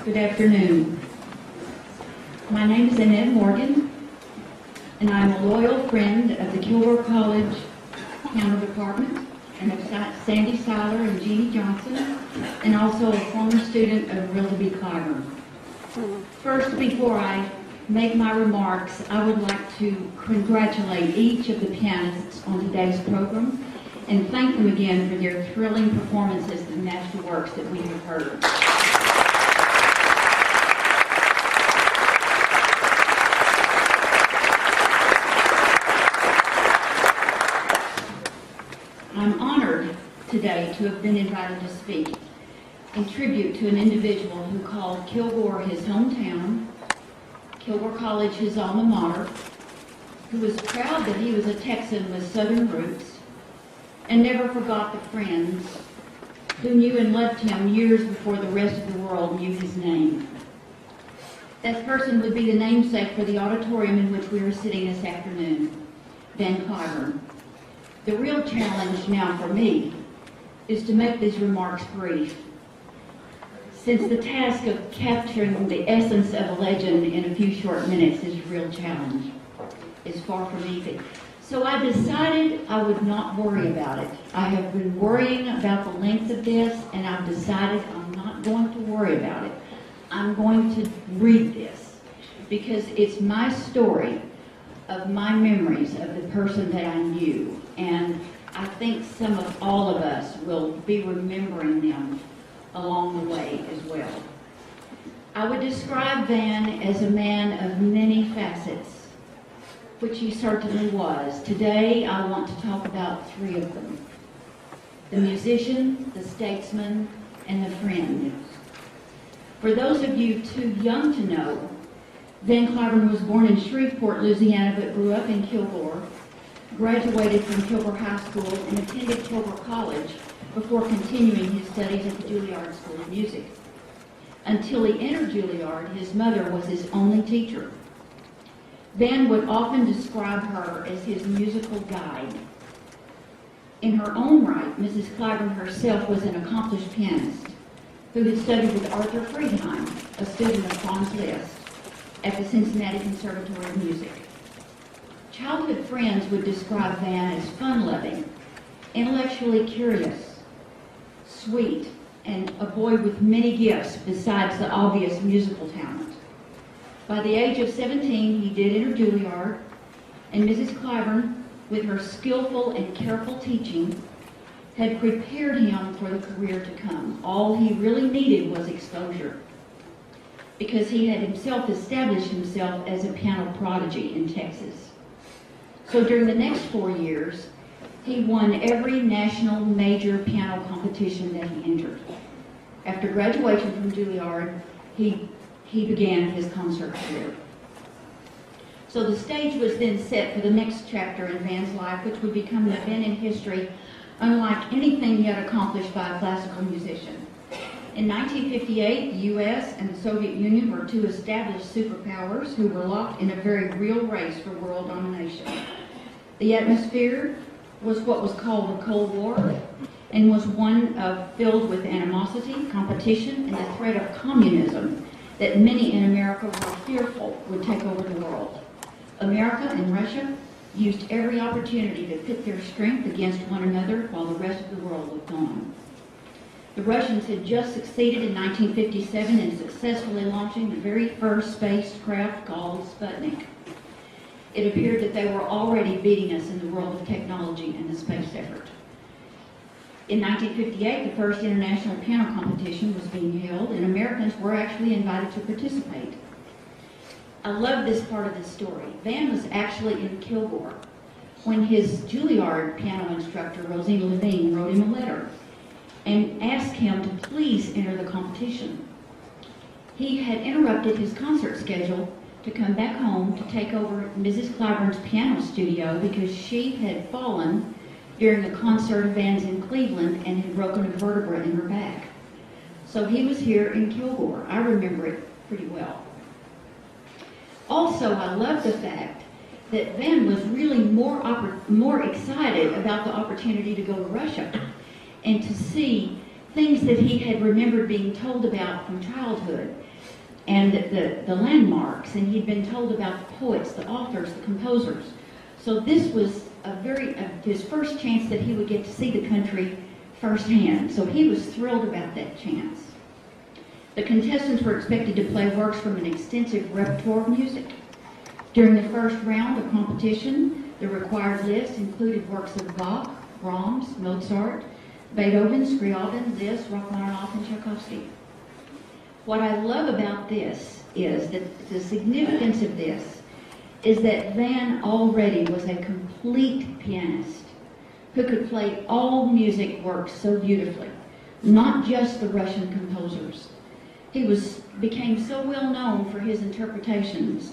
Good afternoon. My name is Annette Morgan, and I'm a loyal friend of the Kilgore College Piano Department, and of Sandy Seiler and Jeannie Johnson, and also a former student of Rilby Clyburn. First, before I make my remarks, I would like to congratulate each of the pianists on today's program and thank them again for their thrilling performances of masterworks that we have heard. I'm honored today to have been invited to speak in tribute to an individual who called Kilgore his hometown, Kilgore College his alma mater, who was proud that he was a Texan with Southern roots, and never forgot the friends who knew and loved him years before the rest of the world knew his name. That person would be the namesake for the auditorium in which we are sitting this afternoon, Van Clyburn. The real challenge now for me is to make these remarks brief, since the task of capturing the essence of a legend in a few short minutes is a real challenge. It's far from easy. So I decided I would not worry about it. I have been worrying about the length of this, and I've decided I'm not going to worry about it. I'm going to read this, because it's my story of my memories of the person that I knew, and I think some of all of us will be remembering them along the way as well. I would describe Van as a man of many facets, which he certainly was. Today I want to talk about three of them: the musician, the statesman, and the friend. For those of you too young to know, Van Clyburn was born in Shreveport, Louisiana, but grew up in Kilgore, graduated from Kilgore High School, and attended Kilgore College before continuing his studies at the Juilliard School of Music. Until he entered Juilliard, his mother was his only teacher. Van would often describe her as his musical guide. In her own right, Mrs. Clyburn herself was an accomplished pianist who had studied with Arthur Friedheim, a student of Franz Liszt, at the Cincinnati Conservatory of Music. Childhood friends would describe Van as fun-loving, intellectually curious, sweet, and a boy with many gifts besides the obvious musical talent. By the age of 17, he did enter Juilliard, and Mrs. Clyburn, with her skillful and careful teaching, had prepared him for the career to come. All he really needed was exposure, because he had himself established himself as a piano prodigy in Texas. So during the next 4 years, he won every national major piano competition that he entered. After graduation from Juilliard, he began his concert career. So the stage was then set for the next chapter in Van's life, which would become an event in history unlike anything yet accomplished by a classical musician. In 1958, the U.S. and the Soviet Union were two established superpowers who were locked in a very real race for world domination. The atmosphere was what was called the Cold War, and was one filled with animosity, competition, and the threat of communism that many in America were fearful would take over the world. America and Russia used every opportunity to pit their strength against one another while the rest of the world looked on. The Russians had just succeeded in 1957 in successfully launching the very first spacecraft called Sputnik. It appeared that they were already beating us in the world of technology and the space effort. In 1958, the first international piano competition was being held, and Americans were actually invited to participate. I love this part of the story. Van was actually in Kilgore when his Juilliard piano instructor, Rosina Levine, wrote him a letter and asked him to please enter the competition. He had interrupted his concert schedule to come back home to take over Mrs. Clyburn's piano studio because she had fallen during a concert of Van's in Cleveland and had broken a vertebra in her back. So he was here in Kilgore. I remember it pretty well. Also, I love the fact that Van was really more excited about the opportunity to go to Russia and to see things that he had remembered being told about from childhood, and the landmarks, and he'd been told about the poets, the authors, the composers. So this was his first chance that he would get to see the country firsthand. So he was thrilled about that chance. The contestants were expected to play works from an extensive repertoire of music. During the first round of competition, the required list included works of Bach, Brahms, Mozart, Beethoven, Scriabin, Liszt, Rachmaninoff, and Tchaikovsky. What I love about this is that the significance of this is that Van already was a complete pianist who could play all music works so beautifully, not just the Russian composers. He became so well known for his interpretations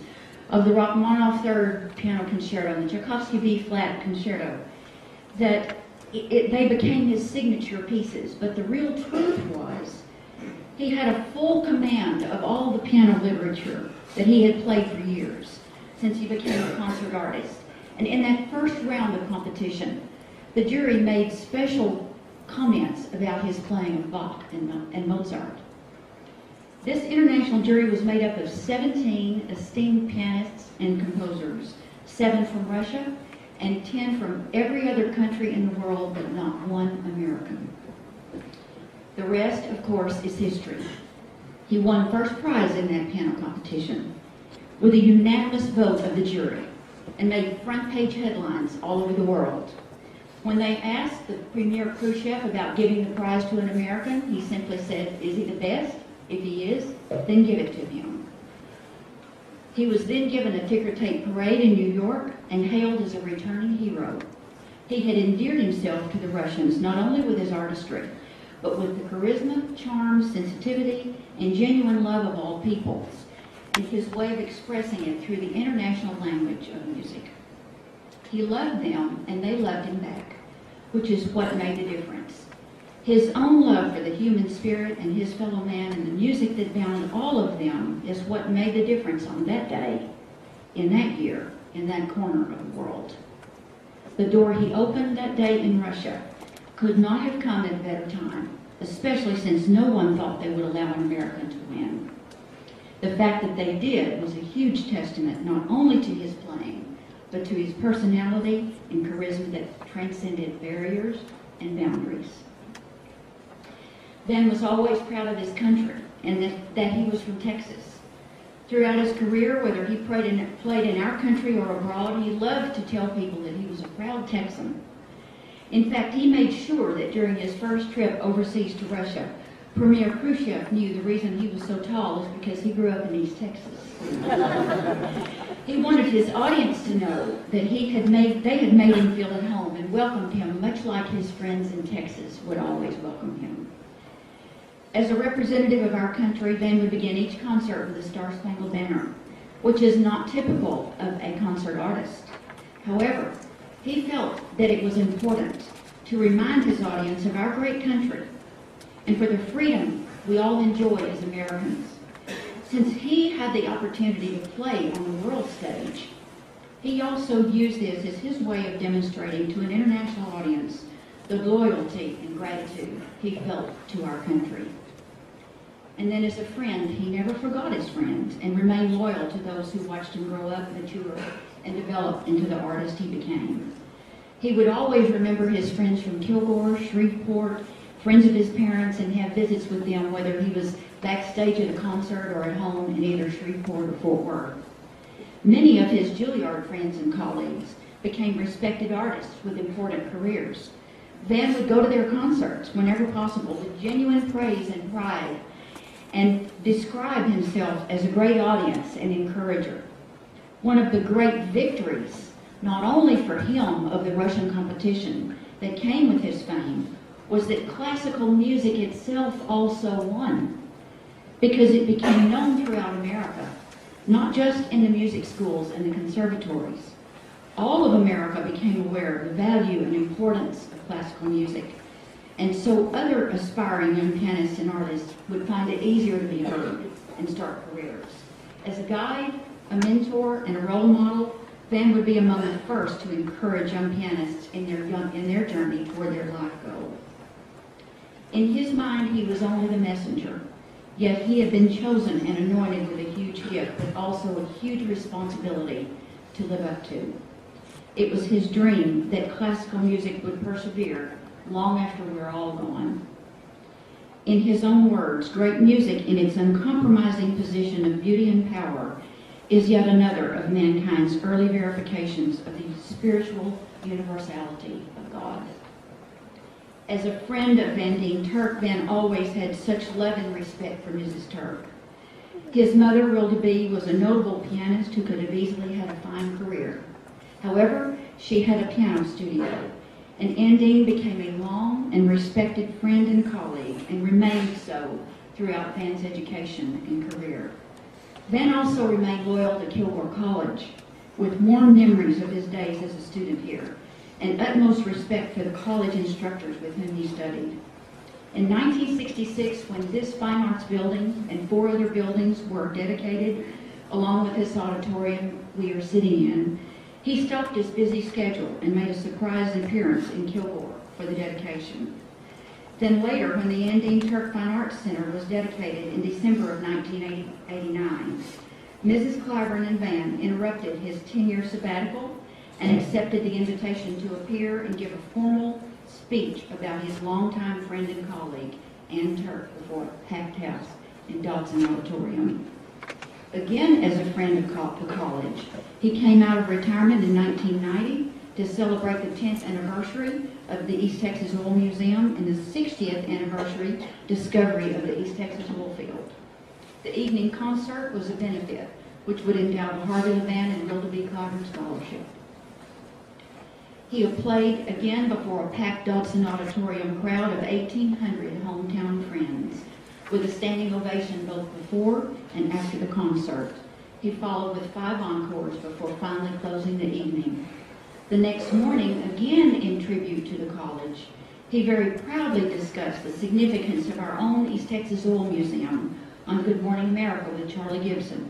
of the Rachmaninoff Third Piano Concerto and the Tchaikovsky B-flat Concerto that they became his signature pieces. But the real truth was he had a full command of all the piano literature that he had played for years since he became a concert artist. And in that first round of competition, the jury made special comments about his playing of Bach and Mozart. This international jury was made up of 17 esteemed pianists and composers, 7 from Russia and 10 from every other country in the world, but not one American. The rest, of course, is history. He won first prize in that piano competition with a unanimous vote of the jury and made front-page headlines all over the world. When they asked the Premier Khrushchev about giving the prize to an American, he simply said, "Is he the best? If he is, then give it to him." He was then given a ticker-tape parade in New York and hailed as a returning hero. He had endeared himself to the Russians not only with his artistry, but with the charisma, charm, sensitivity, and genuine love of all peoples, and his way of expressing it through the international language of music. He loved them, and they loved him back, which is what made the difference. His own love for the human spirit and his fellow man and the music that bound all of them is what made the difference on that day, in that year, in that corner of the world. The door he opened that day in Russia could not have come at a better time, especially since no one thought they would allow an American to win. The fact that they did was a huge testament not only to his playing, but to his personality and charisma that transcended barriers and boundaries. Van was always proud of his country and that he was from Texas. Throughout his career, whether he played in our country or abroad, he loved to tell people that he was a proud Texan. In fact, he made sure that during his first trip overseas to Russia, Premier Khrushchev knew the reason he was so tall is because he grew up in East Texas. He wanted his audience to know that they had made him feel at home and welcomed him much like his friends in Texas would always welcome him. As a representative of our country, Van would begin each concert with the Star-Spangled Banner, which is not typical of a concert artist. However, he felt that it was important to remind his audience of our great country and for the freedom we all enjoy as Americans. Since he had the opportunity to play on the world stage, he also used this as his way of demonstrating to an international audience the loyalty and gratitude he felt to our country. And then as a friend, he never forgot his friends and remained loyal to those who watched him grow up, mature, and develop into the artist he became. He would always remember his friends from Kilgore, Shreveport, friends of his parents, and have visits with them, whether he was backstage at a concert or at home in either Shreveport or Fort Worth. Many of his Juilliard friends and colleagues became respected artists with important careers. Van would go to their concerts whenever possible with genuine praise and pride and describe himself as a great audience and encourager. One of the great victories, not only for him of the Russian competition that came with his fame, was that classical music itself also won, because it became known throughout America, not just in the music schools and the conservatories. All of America became aware of the value and importance of classical music, and so other aspiring young pianists and artists would find it easier to be heard and start careers. As a guide, a mentor, and a role model, Van would be among the first to encourage young pianists in their journey toward their life goal. In his mind, he was only the messenger. Yet he had been chosen and anointed with a huge gift, but also a huge responsibility to live up to. It was his dream that classical music would persevere long after we're all gone. In his own words, great music in its uncompromising position of beauty and power is yet another of mankind's early verifications of the spiritual universality of God. As a friend of Van Dien Turk, Van always had such love and respect for Mrs. Turk. His mother, Rilda B., was a notable pianist who could have easily had a fine career. However, she had a piano studio, and Van Dien became a long and respected friend and colleague, and remained so throughout Van's education and career. Van also remained loyal to Kilgore College, with warm memories of his days as a student here, and utmost respect for the college instructors with whom he studied. In 1966, when this fine arts building and 4 other buildings were dedicated, along with this auditorium we are sitting in, he stopped his busy schedule and made a surprise appearance in Kilgore for the dedication. Then later, when the Van Dien Turk Fine Arts Center was dedicated in December of 1989, Mrs. Clyburn and Van interrupted his 10-year sabbatical and accepted the invitation to appear and give a formal speech about his longtime friend and colleague, Ann Turk, before a packed house in Dodson Auditorium. Again, as a friend of the college, he came out of retirement in 1990 to celebrate the 10th anniversary of the East Texas Oil Museum and the 60th anniversary discovery of the East Texas oil field. The evening concert was a benefit, which would endow the Harvey Van and Rilda B. Clyburn Scholarship. He played again before a packed Dodson Auditorium crowd of 1,800 hometown friends, with a standing ovation both before and after the concert. He followed with 5 encores before finally closing the evening. The next morning, again in tribute to the college, he very proudly discussed the significance of our own East Texas Oil Museum on Good Morning America with Charlie Gibson.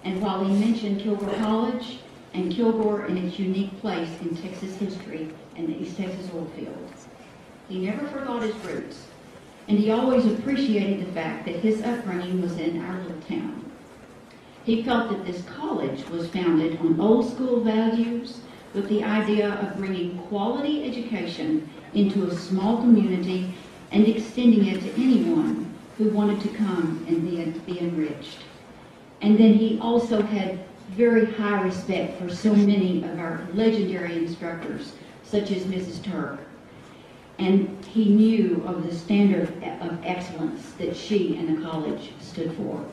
And while he mentioned Kilgore College and Kilgore and its unique place in Texas history and the East Texas oil fields, he never forgot his roots, and he always appreciated the fact that his upbringing was in our little town. He felt that this college was founded on old school values with the idea of bringing quality education into a small community and extending it to anyone who wanted to come and be enriched. And then he also had very high respect for so many of our legendary instructors, such as Mrs. Turk. And he knew of the standard of excellence that she and the college stood for.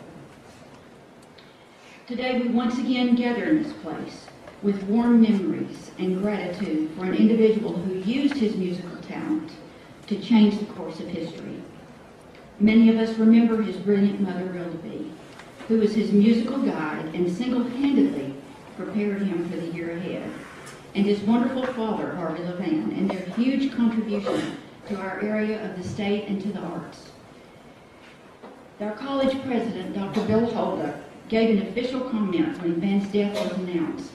Today we once again gather in this place with warm memories and gratitude for an individual who used his musical talent to change the course of history. Many of us remember his brilliant mother, Rilda B., who was his musical guide and single-handedly prepared him for the year ahead, and his wonderful father, Harvey LeVan, and their huge contribution to our area of the state and to the arts. Our college president, Dr. Bill Holda, gave an official comment when Van's death was announced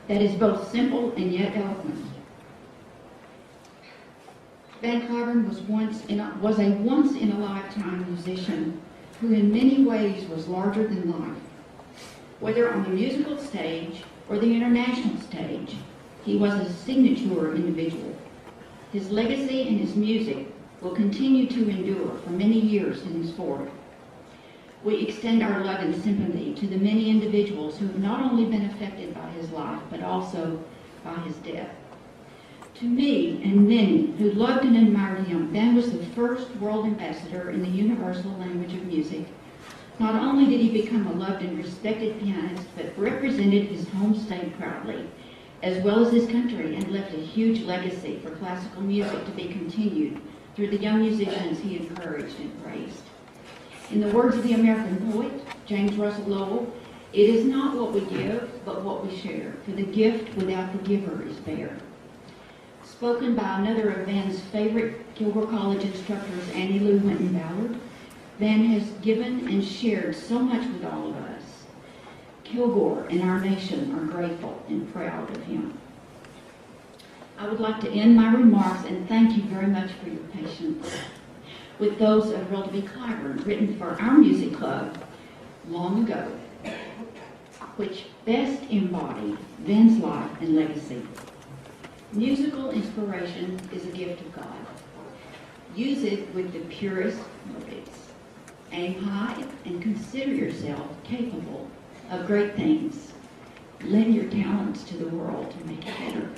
that is both simple and yet eloquent. Van Clyburn was a once-in-a-lifetime musician who in many ways was larger than life. Whether on the musical stage or the international stage, he was a signature individual. His legacy and his music will continue to endure for many years henceforth. We extend our love and sympathy to the many individuals who have not only been affected by his life, but also by his death. To me and many who loved and admired him, Van was the first world ambassador in the universal language of music. Not only did he become a loved and respected pianist, but represented his home state proudly, as well as his country, and left a huge legacy for classical music to be continued through the young musicians he encouraged and praised. In the words of the American poet, James Russell Lowell, "It is not what we give, but what we share, for the gift without the giver is bare." Spoken by another of Van's favorite Kilgore College instructors, Annie Lou Winton Ballard, Van has given and shared so much with all of us. Kilgore and our nation are grateful and proud of him. I would like to end my remarks and thank you very much for your patience. with those of Realty Clyburn, written for our music club long ago, which best embody Ben's life and legacy. Musical inspiration is a gift of God. Use it with the purest motives. Aim high and consider yourself capable of great things. Lend your talents to the world to make it better.